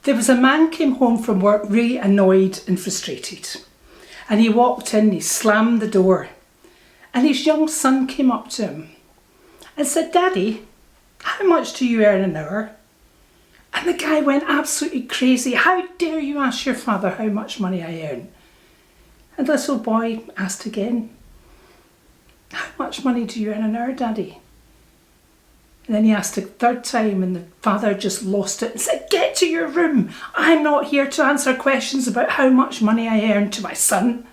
There was a man came home from work really annoyed and frustrated. And he walked in, he slammed the door. And his young son came up to him and said, "Daddy, how much do you earn an hour?" And the guy went absolutely crazy. "How dare you ask your father how much money I earn?" And the little boy asked again, "How much money do you earn an hour, Daddy?" And then he asked a third time, and the father just lost it and said, "Get to your room. I'm not here to answer questions about how much money I earn to my son."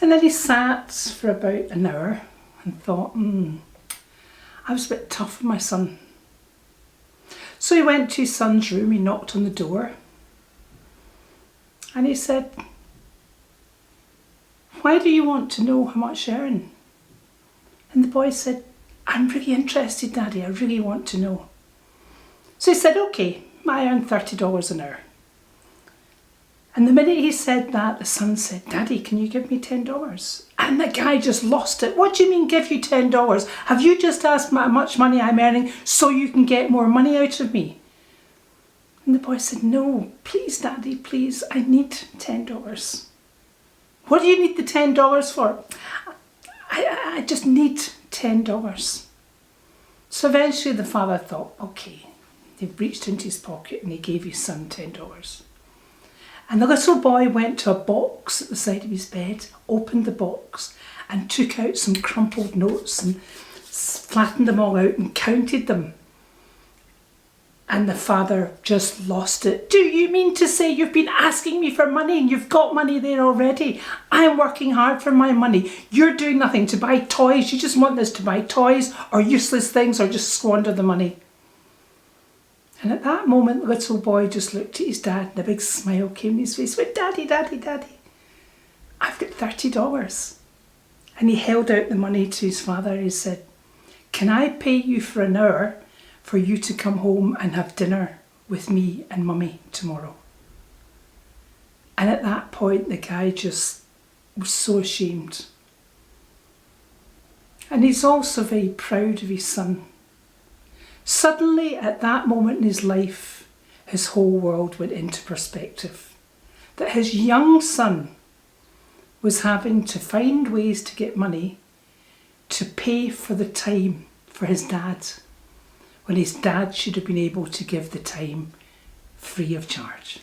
And then he sat for about an hour and thought, I was a bit tough with my son. So he went to his son's room, he knocked on the door, and he said, "Why do you want to know how much I earn?" And the boy said, "I'm really interested, Daddy, I really want to know." So he said, "Okay, I earn $30 an hour." And the minute he said that, the son said, "Daddy, can you give me $10? And the guy just lost it. "What do you mean give you $10? Have you just asked how much money I'm earning so you can get more money out of me?" And the boy said, "No, please, Daddy, please, I need $10. "What do you need the $10 for?" I just need $10. So eventually the father thought, okay. He reached into his pocket and he gave his son $10. And the little boy went to a box at the side of his bed, opened the box and took out some crumpled notes and flattened them all out and counted them. And the father just lost it. "Do you mean to say you've been asking me for money and you've got money there already? I'm working hard for my money. You're doing nothing to buy toys. You just want us to buy toys or useless things or just squander the money." And at that moment, the little boy just looked at his dad and a big smile came to his face. He went, "Daddy, Daddy, Daddy, I've got $30. And he held out the money to his father. He said, "Can I pay you for an hour for you to come home and have dinner with me and Mummy tomorrow?" And at that point, the guy just was so ashamed. And he's also very proud of his son. Suddenly, at that moment in his life, his whole world went into perspective. That his young son was having to find ways to get money to pay for the time for his dad, when his dad should have been able to give the time free of charge.